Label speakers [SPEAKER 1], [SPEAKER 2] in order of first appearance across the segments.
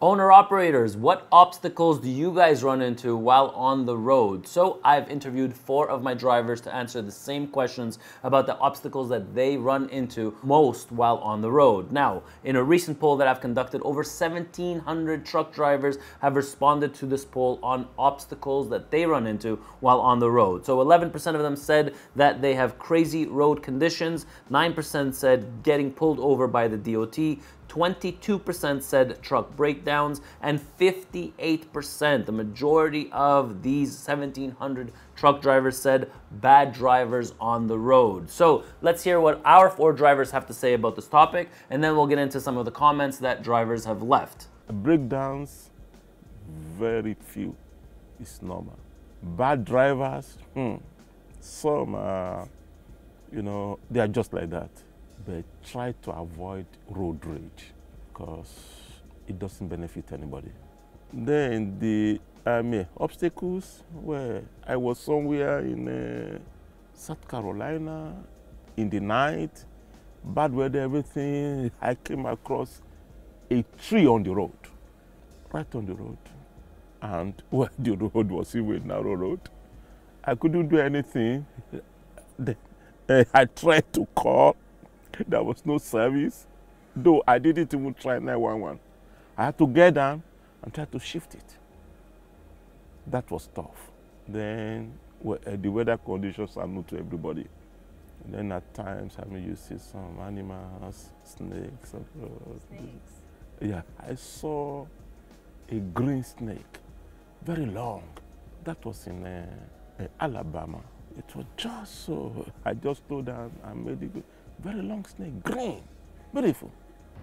[SPEAKER 1] Owner-operators, what obstacles do you guys run into while on the road? So I've interviewed 4 of my drivers to answer the same questions about the obstacles that they run into most while on the road. Now, in a recent poll that I've conducted, over 1,700 truck drivers have responded to this poll on obstacles that they run into while on the road. So 11% of them said that they have crazy road conditions, 9% said getting pulled over by the DOT, 22% said truck breakdowns, and 58%, the majority of these 1,700 truck drivers, said bad drivers on the road. So let's hear what our 4 drivers have to say about this topic, and then we'll get into some of the comments that drivers have left.
[SPEAKER 2] Breakdowns, very few. It's normal. Bad drivers, some are, they are just like that. But try to avoid road rage because it doesn't benefit anybody. Then the obstacles, where I was somewhere in South Carolina in the night, bad weather, everything. I came across a tree on the road, right on the road. And where the road was even a narrow road, I couldn't do anything. Then I tried to call. There was no service, though I didn't even try 911. I had to get down and try to shift it. That was tough. Then the weather conditions are new to everybody. And then at times, you see some animals, snakes. Snakes? Yeah, I saw a green snake, very long. That was in Alabama. It was just so, I just slowed down and made it good. Very long snake, green, beautiful.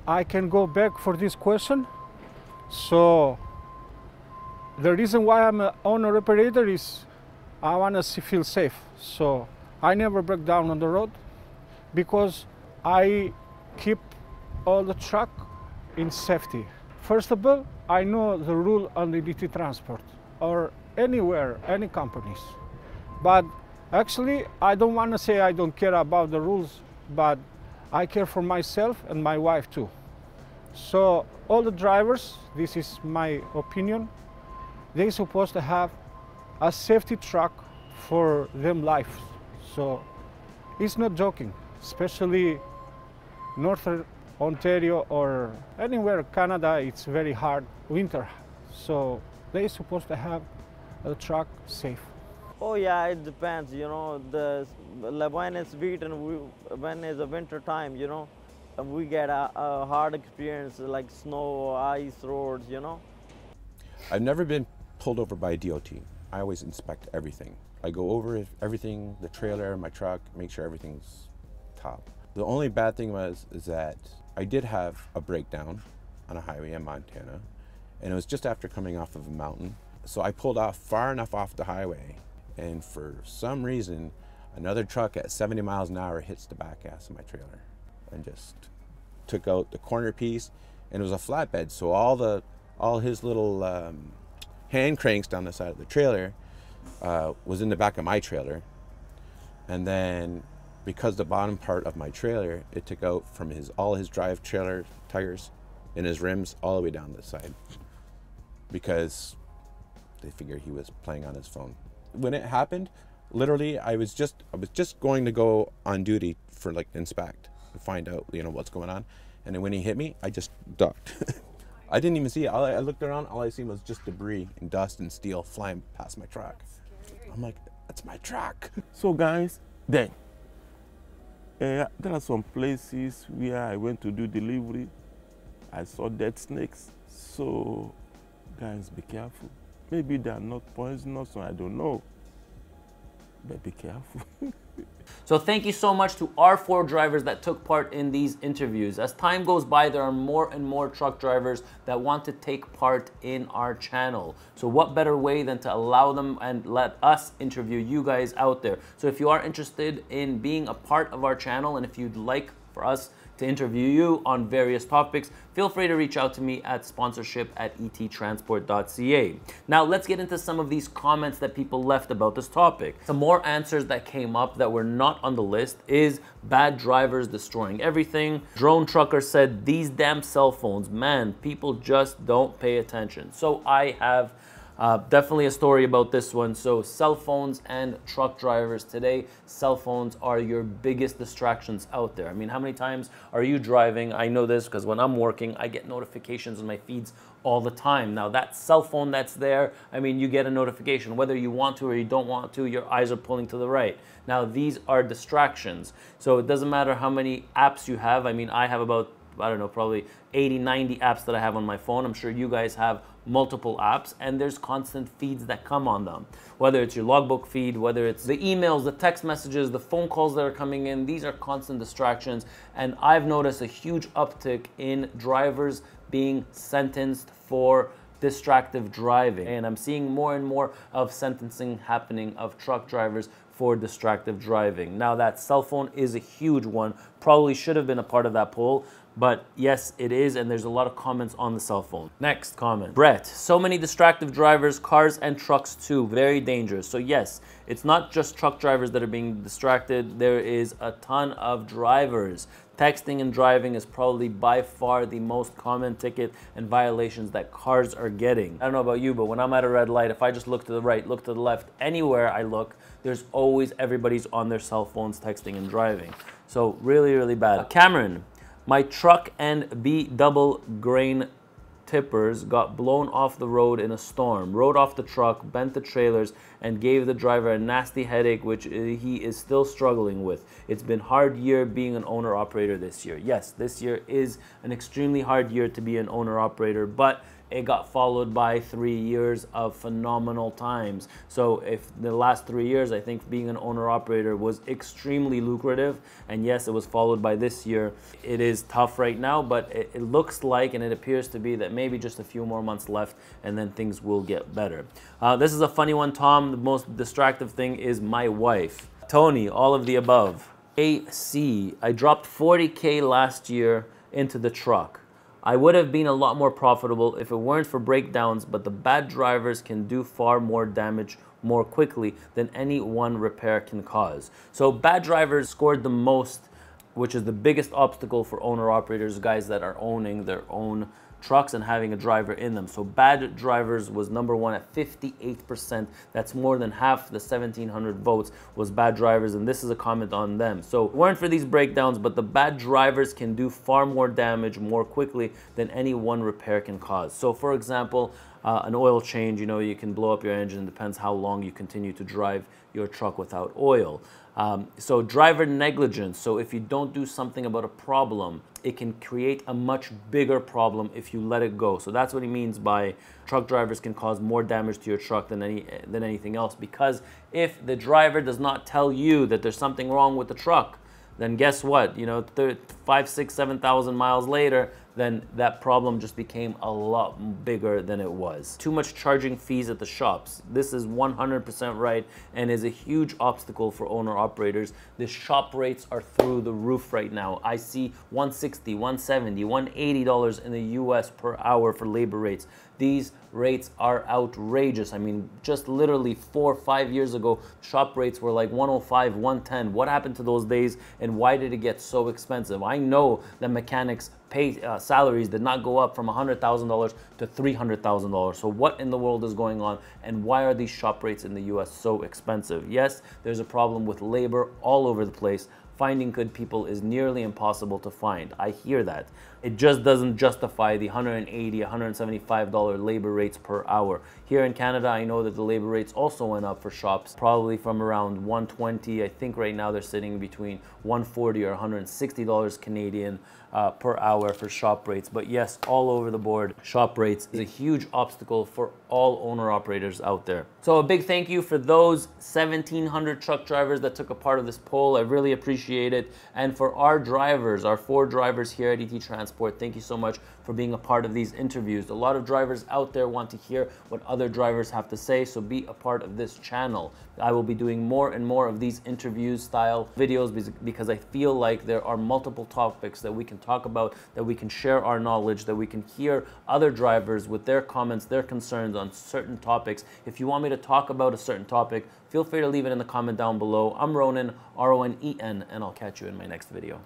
[SPEAKER 3] I can go back for this question. So the reason why I'm an owner operator is I want to feel safe. So I never break down on the road because I keep all the truck in safety. First of all, I know the rule on the DT transport or anywhere, any companies. But actually, I don't want to say I don't care about the rules, but I care for myself and my wife too. So all the drivers, this is my opinion, they're supposed to have a safety truck for them life. So it's not joking, especially Northern Ontario or anywhere Canada, it's very hard winter. So they're supposed to have a truck safe.
[SPEAKER 4] Oh yeah, it depends, when it's wheat and when it's a winter time, we get a hard experience like snow, ice, roads,
[SPEAKER 5] I've never been pulled over by a DOT. I always inspect everything. I go over everything, the trailer, my truck, make sure everything's top. The only bad thing is that I did have a breakdown on a highway in Montana, and it was just after coming off of a mountain. So I pulled off far enough off the highway, and for some reason, another truck at 70 miles an hour hits the back ass of my trailer and just took out the corner piece, and it was a flatbed, so all his little hand cranks down the side of the trailer was in the back of my trailer. And then because the bottom part of my trailer, it took out from all his drive trailer tires and his rims all the way down the side because they figured he was playing on his phone. When it happened, literally, I was just going to go on duty for inspect and find out, what's going on. And then when he hit me, I just ducked. I didn't even see it. I looked around, all I seen was just debris and dust and steel flying past my truck. I'm like, that's my truck.
[SPEAKER 2] So guys, then, there are some places where I went to do delivery. I saw dead snakes. So guys, be careful. Maybe they are not poisonous, or I don't know. But be careful.
[SPEAKER 1] So thank you so much to our 4 drivers that took part in these interviews. As time goes by, there are more and more truck drivers that want to take part in our channel. So what better way than to allow them and let us interview you guys out there. So if you are interested in being a part of our channel, and if you'd like for us to interview you on various topics, feel free to reach out to me at sponsorship@ettransport.ca. Now let's get into some of these comments that people left about this topic. Some more answers that came up that were not on the list is bad drivers destroying everything. Drone Trucker said, these damn cell phones, man, people just don't pay attention. So I have definitely a story about this one. So cell phones and truck drivers today, cell phones are your biggest distractions out there. I mean, how many times are you driving? I know this because when I'm working, I get notifications on my feeds all the time. Now that cell phone that's there, I mean, you get a notification, whether you want to or you don't want to, your eyes are pulling to the right. Now these are distractions. So it doesn't matter how many apps you have. I mean, I have about, I don't know, probably 80, 90 apps that I have on my phone. I'm sure you guys have multiple apps, and there's constant feeds that come on them. Whether it's your logbook feed, whether it's the emails, the text messages, the phone calls that are coming in, these are constant distractions. And I've noticed a huge uptick in drivers being sentenced for distractive driving. And I'm seeing more and more of sentencing happening of truck drivers for distractive driving. Now that cell phone is a huge one, probably should have been a part of that poll, but yes, it is, and there's a lot of comments on the cell phone. Next comment. Brett, so many distractive drivers, cars and trucks too, very dangerous. So yes, it's not just truck drivers that are being distracted, there is a ton of drivers. Texting and driving is probably by far the most common ticket and violations that cars are getting. I don't know about you, but when I'm at a red light, if I just look to the right, look to the left, anywhere I look, there's always everybody's on their cell phones texting and driving. So really, really bad. Cameron, my truck and B double grain tippers got blown off the road in a storm, rode off the truck, bent the trailers, and gave the driver a nasty headache, which he is still struggling with. It's been a hard year being an owner-operator this year. Yes, this year is an extremely hard year to be an owner-operator, but it got followed by 3 years of phenomenal times. So if the last 3 years, I think being an owner-operator was extremely lucrative, and yes, it was followed by this year. It is tough right now, but it looks like, and it appears to be, that maybe just a few more months left, and then things will get better. This is a funny one, Tom. The most distractive thing is my wife. Tony, all of the above. AC, I dropped 40K last year into the truck. I would have been a lot more profitable if it weren't for breakdowns, but the bad drivers can do far more damage more quickly than any one repair can cause. So bad drivers scored the most, which is the biggest obstacle for owner-operators, guys that are owning their own trucks and having a driver in them. So bad drivers was number one at 58%. That's more than half the 1,700 votes was bad drivers, and this is a comment on them. So it weren't for these breakdowns, but the bad drivers can do far more damage more quickly than any one repair can cause. So for example, an oil change, you know, you can blow up your engine. Depends how long you continue to drive your truck without oil. So driver negligence. So if you don't do something about a problem, it can create a much bigger problem if you let it go. So that's what he means by truck drivers can cause more damage to your truck than anything else. Because if the driver does not tell you that there's something wrong with the truck, then guess what? You know, 5, 6, 7,000 miles later, then that problem just became a lot bigger than it was. Too much charging fees at the shops. This is 100% right and is a huge obstacle for owner-operators. The shop rates are through the roof right now. I see $160, $170, $180 in the US per hour for labor rates. These rates are outrageous. I mean, just literally 4 or 5 years ago, shop rates were like 105, 110. What happened to those days, and why did it get so expensive? I know that mechanics pay salaries did not go up from $100,000 to $300,000. So what in the world is going on, and why are these shop rates in the US so expensive? Yes, there's a problem with labor all over the place. Finding good people is nearly impossible to find. I hear that. It just doesn't justify the $180, $175 labor rates per hour. Here in Canada, I know that the labor rates also went up for shops, probably from around $120. I think right now they're sitting between $140 or $160 Canadian per hour for shop rates. But yes, all over the board, shop rates is a huge obstacle for all owner-operators out there. So a big thank you for those 1,700 truck drivers that took a part of this poll. I really appreciate it. And for our drivers, our 4 drivers here at ET Transport, Sport. Thank you so much for being a part of these interviews. A lot of drivers out there want to hear what other drivers have to say, so be a part of this channel. I will be doing more and more of these interview style videos because I feel like there are multiple topics that we can talk about, that we can share our knowledge, that we can hear other drivers with their comments, their concerns on certain topics. If you want me to talk about a certain topic, feel free to leave it in the comment down below. I'm Ronen, R-O-N-E-N, and I'll catch you in my next video.